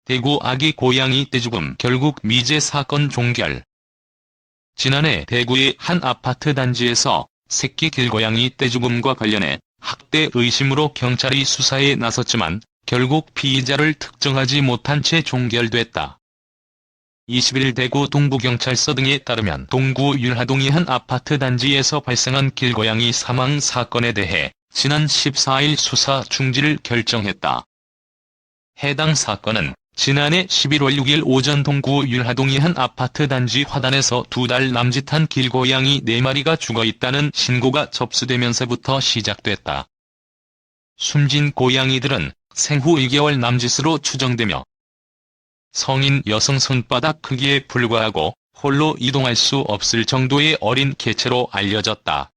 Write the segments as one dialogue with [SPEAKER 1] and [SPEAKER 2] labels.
[SPEAKER 1] 대구 아기 고양이 떼죽음 결국 미제 사건 종결. 지난해 대구의 한 아파트 단지에서 새끼 길고양이 떼죽음과 관련해 학대 의심으로 경찰이 수사에 나섰지만 결국 피의자를 특정하지 못한 채 종결됐다. 21일 대구 동부경찰서 등에 따르면 동구 율하동의 한 아파트 단지에서 발생한 길고양이 사망 사건에 대해 지난 14일 수사 중지를 결정했다. 해당 사건은 지난해 11월 6일 오전 동구 율하동의 한 아파트 단지 화단에서 2달 남짓한 길고양이 4마리가 죽어있다는 신고가 접수되면서부터 시작됐다. 숨진 고양이들은 생후 2개월 남짓으로 추정되며 성인 여성 손바닥 크기에 불과하고 홀로 이동할 수 없을 정도의 어린 개체로 알려졌다.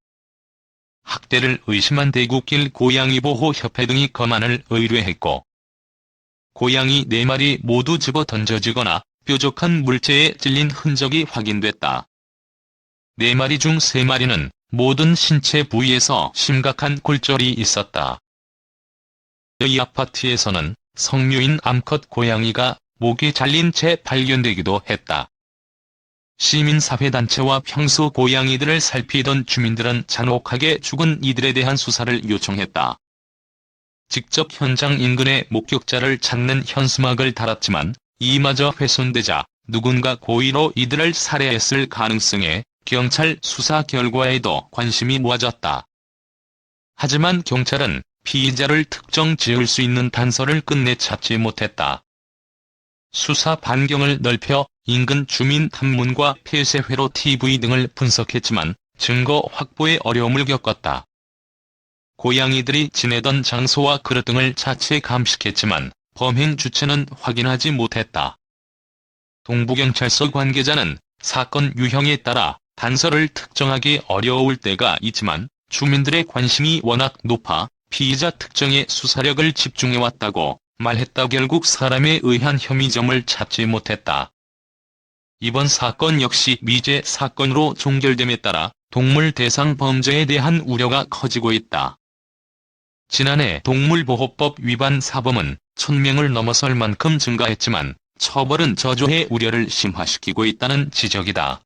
[SPEAKER 1] 학대를 의심한 대구길 고양이보호협회 등이 검안을 의뢰했고 고양이 4마리 모두 집어 던져지거나 뾰족한 물체에 찔린 흔적이 확인됐다. 4마리 중 3마리는 모든 신체 부위에서 심각한 골절이 있었다. 이 아파트에서는 성묘인 암컷 고양이가 목이 잘린 채 발견되기도 했다. 시민사회단체와 평소 고양이들을 살피던 주민들은 잔혹하게 죽은 이들에 대한 수사를 요청했다. 직접 현장 인근의 목격자를 찾는 현수막을 달았지만 이마저 훼손되자 누군가 고의로 이들을 살해했을 가능성에 경찰 수사 결과에도 관심이 모아졌다. 하지만 경찰은 피의자를 특정 지을 수 있는 단서를 끝내 찾지 못했다. 수사 반경을 넓혀 인근 주민 탐문과 폐쇄회로 TV 등을 분석했지만 증거 확보에 어려움을 겪었다. 고양이들이 지내던 장소와 그릇 등을 자체 감식했지만 범행 주체는 확인하지 못했다. 동부경찰서 관계자는 사건 유형에 따라 단서를 특정하기 어려울 때가 있지만 주민들의 관심이 워낙 높아 피의자 특정에 수사력을 집중해왔다고 말했다. 결국 사람에 의한 혐의점을 찾지 못했다. 이번 사건 역시 미제 사건으로 종결됨에 따라 동물 대상 범죄에 대한 우려가 커지고 있다. 지난해 동물보호법 위반 사범은 1000명을 넘어설 만큼 증가했지만 처벌은 저조해 우려를 심화시키고 있다는 지적이다.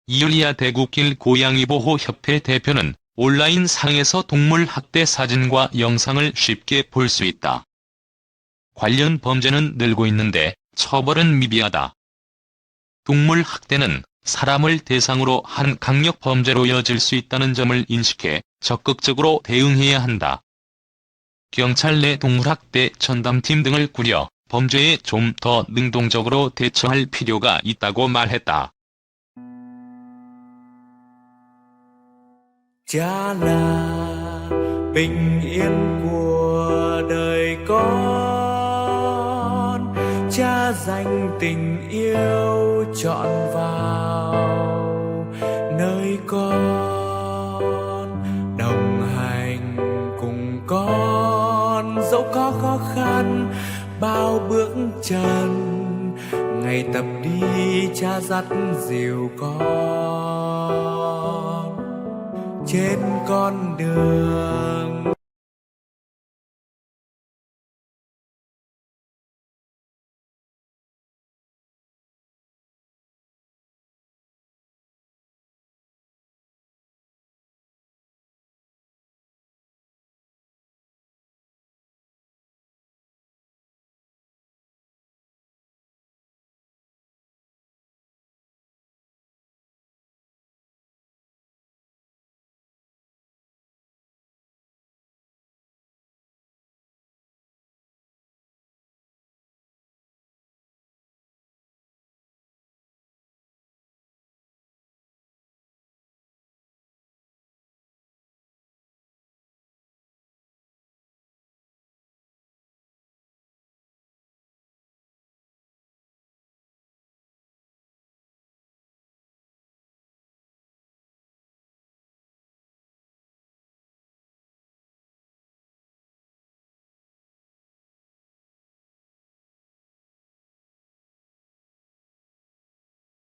[SPEAKER 1] 이율리아 대구길 고양이보호협회 대표는 온라인 상에서 동물 학대 사진과 영상을 쉽게 볼 수 있다. 관련 범죄는 늘고 있는데 처벌은 미비하다. 동물 학대는 사람을 대상으로 한 강력 범죄로 이어질 수 있다는 점을 인식해 적극적으로 대응해야 한다. 경찰 내 동물학대 전담팀 등을 꾸려 범죄에 좀 더 능동적으로 대처할 필요가 있다고 말했다.
[SPEAKER 2] Cha là bình yên của đời con, cha dành tình yêu trọn vào nơi con, đồng hành cùng con dẫu có khó khăn bao bước chân, ngày tập đi cha dắt dìu con trên con đường